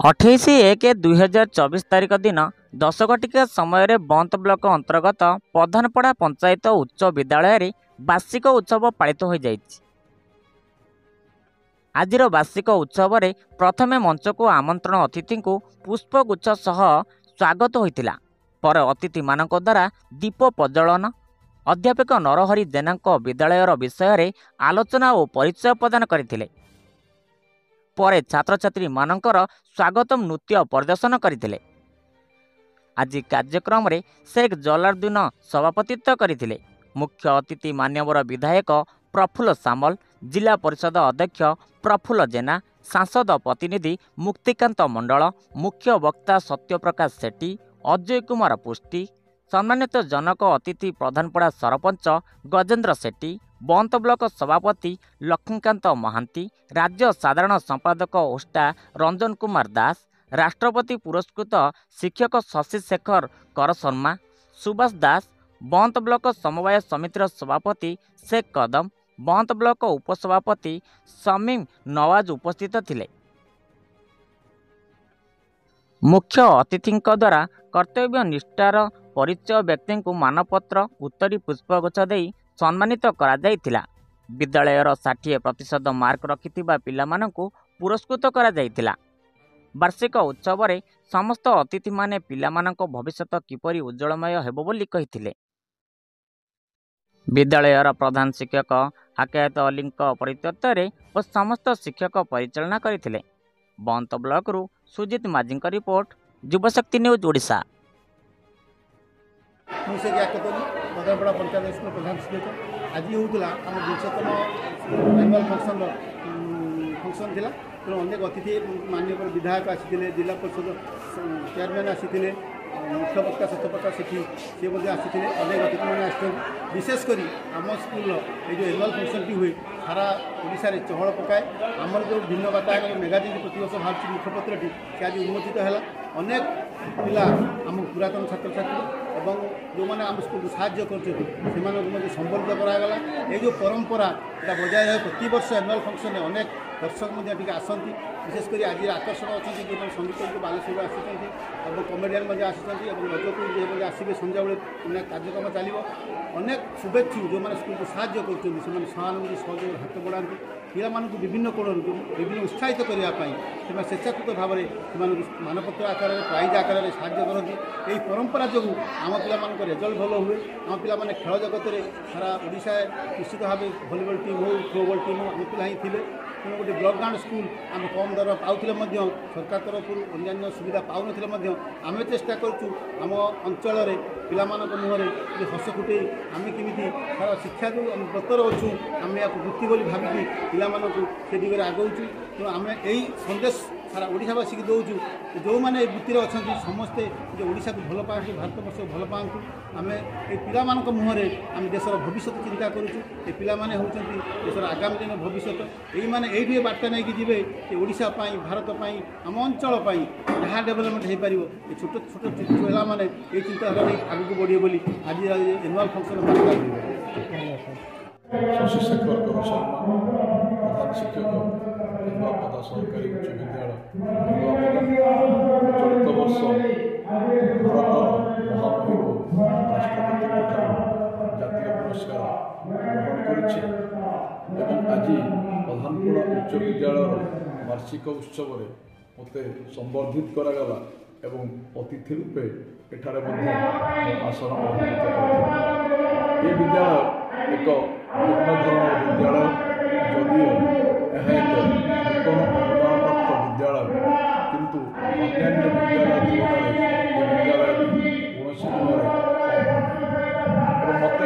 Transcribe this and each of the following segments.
28/1/2024 तारिख दिन 10 घटिका समय बंत ब्लॉक अंतर्गत प्रधानपड़ा पंचायत उच्च विद्यालय वार्षिक उत्सव पालित हो जाइछि। आजिर वार्षिक उत्सव में प्रथमे मंच को आमंत्रण अतिथि को पुष्पगुच्छ सह स्वागत होइतिला। पर अतिथि मानक द्वारा दीप प्रज्वलन, अध्यापक नरहरि जेना विद्यालयर विषय आलोचना और परिचय प्रदान करथिले। परे छात्र छात्री मानकर स्वागतम नृत्य प्रदर्शन करथिले। आज कार्यक्रम रे शेख जलालुद्दीन सभापतित्व करथिले। मुख्य अतिथि मान्यवर विधायक प्रफुल्ल सामल, जिला परिषद अध्यक्ष प्रफुल्ल जेना, सांसद प्रतिनिधि मुक्तिकांत मंडल, मुख्य वक्ता सत्यप्रकाश सेठी, अजय कुमार पुष्टि, सम्मानित जनक अतिथि प्रधानपड़ा सरपंच गजेन्द्र सेठी, बंत ब्लॉक सभापति लक्ष्मीकांत महांती, राज्य साधारण संपादक ओष्टा रंजन कुमार दास, राष्ट्रपति पुरस्कृत शिक्षक शशि शेखर कर शर्मा, सुभाष दास, बंत ब्लॉक समवाय समितिर सभापति शेख कदम, बंत ब्लॉक उपसभापति शमीम नवाज उपस्थित थिले। मुख्य अतिथि द्वारा कर्तव्य निष्ठार परिचय व्यक्ति को मानपत्र उत्तरी पुष्पगुच्छ देई सम्मानित करा जायतिला। विद्यालयर 60% मार्क रखिथिबा पिलामानंकु पुरस्कृत करा जायतिला। वार्षिक उत्सव रे समस्त अतिथि माने पिलामानंको भविष्यत किपरि उज्जवलमय हेबो बोली कहिथिले। विद्यालयर प्रधान शिक्षक आकायत अलीଙ୍କ परिचर्यारे और समस्त शिक्षक परिचालना करथिले। बंत ब्लॉक रु Sujit Majhi report, Yuvashakti news Odisha. Pradhanpada panchayat school प्रधान शिक्षक आज होता आम 200तम एनुअल फंक्शन थिला। तेणु अनेक अतिथि माननीय विधायक आसी, जिला परिषद चेयरमैन आसी, मुख्य वक्ता सत्यप्रकाश सेठी सी आसी, अनेक अतिथि मैंने आस। विशेषकर आम स्कूल ये जो एनुअल फंक्शन टी हुए सारा ओडिशा रे चहल पकाए। आमर जो भिन्न बार्ता मेगाजिन प्रतिवर्ष बाहर मुखपत्रटी से आज उन्मोचित है। अनेक पिला आम पुरातन छात्र छात्री और जो मैंने आम स्कूल साहाय्य कर संबर्धित करागला। ये जो परंपरा এটা बजाय रहे प्रति वर्ष एनुअल फंक्शन अनेक दर्शक आसती। विशेषकर आज आकर्षण अच्छा जो संगीत बालेश्वर आसी और कमेडियन आसी रजपुर आसवे संध्या बेले अनेक कार्यक्रम चलो। अनेक शुभेच्छु जो मैंने स्कूल को साहाय्य कर सहानुभूति सहयोग हाथ बढ़ाती पिला विभिन्न कोण विभिन्न उत्साहित करने स्वेच्छाकृत भाव में मानपत्र आकार प्राइज आकार साहाय्य करती। यही परंपरा जो आम पिला रेजल्ट भल हुए। आम पिला खेल जगत में सारा ओडिशा निश्चित भाव भलीबल टीम हो थ्रोबल टीम हो आम पिला ही थे। तेणु गोटे ब्लॉक ग्राउंड स्कूल आम कम दर पाते सरकार तरफ अन्य सुविधा पाऊन आम चेष्टा करूँ आम अंचल पिला मुहर हस फुटे आम केमी सारा शिक्षा जो ब्रतर अच्छू आम या वृत्ति बोली भाविकी पिला से दिगरे आगौचु। तेणु आम यही संदेश सारा ओडिशावासी की दौचु जो मैंने वृत्ति अच्छा समस्ते जो ओडिशा को भल पाती भारत वर्ष को भल पातु। आम ये पिला मुहर आम देशर भविष्य चिंता करुचु। ये पिला माने होउचंती देशर आगामी दिन भविष्य। यही माने ये बार्ता नहीं कि जीवे ओडिशा पाई भारत पाई आम अंचल पाई जहाँ डेभलपमेंट हो पार ये छोट छोट पिला माने ये चिंताधारा नहीं आगे को बढ़े बोली आज एनुअल फंक्शन शशि शेखर कर शर्मा प्रधान शिक्षक केन्द्रापदा सरकारी उच्च विद्यालय चलित वर्ष भारत महामहिम राष्ट्रपति जातीय पुरस्कार ग्रहण कर आज प्रधानपड़ा उच्च विद्यालय वार्षिक उत्सव मत संबर्धित करागला एवं अतिथि रूपे एठारे आसन अलंकृत कर ये विद्यालय एक भिन्न धरण विद्यालय जदिओ यह एक नूतन अनुदानप्राप्त विद्यालय किंतु अन्य विद्यालय तुलन विद्यालय कौन मत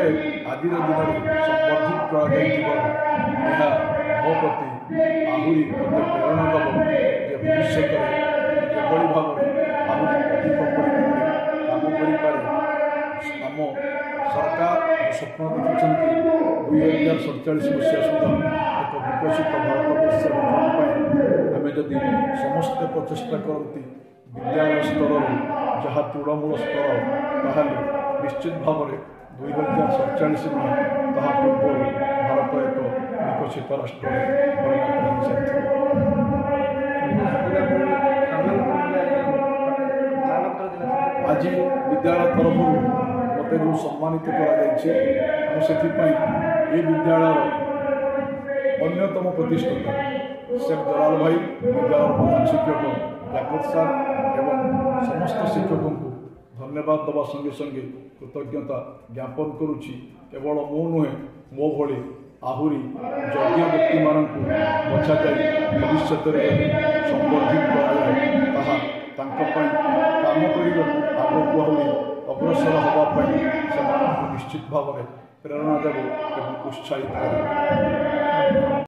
आज दिन संबर्धित कर मो प्रति आहरी मत प्रेरणा दब जे भविष्य जो भाव में आहरी अधिक काम कर आम सरकार स्वप्न देखते 2047 मसीहा सुधा एक विकसित भारत वर्ष गठन आम जदि समस्ते प्रचेषा करती विद्यालय स्तर जहाँ तृणमूल स्तर ताहले निश्चित भाव में 2047 ता पूर्व भारत एक विकसित राष्ट्र परिणत हो विद्यालय तरफ मत जो सम्मानित कर विद्यालय अन्यतम प्रतिष्ठित शेख जलाल भाई विद्यालय प्रधान शिक्षक याकूब सार एवं समस्त शिक्षकों को धन्यवाद देवा संगे संगे कृतज्ञता ज्ञापन करुच्ची। केवल मो नुहे मो भली आहुरी योग्य व्यक्ति मानक बछा जाए भविष्य संबर्धित काम करने आगक आहरी अग्रसर होगापी से निश्चित भाव में प्रेरणा देव और उत्साहित कर।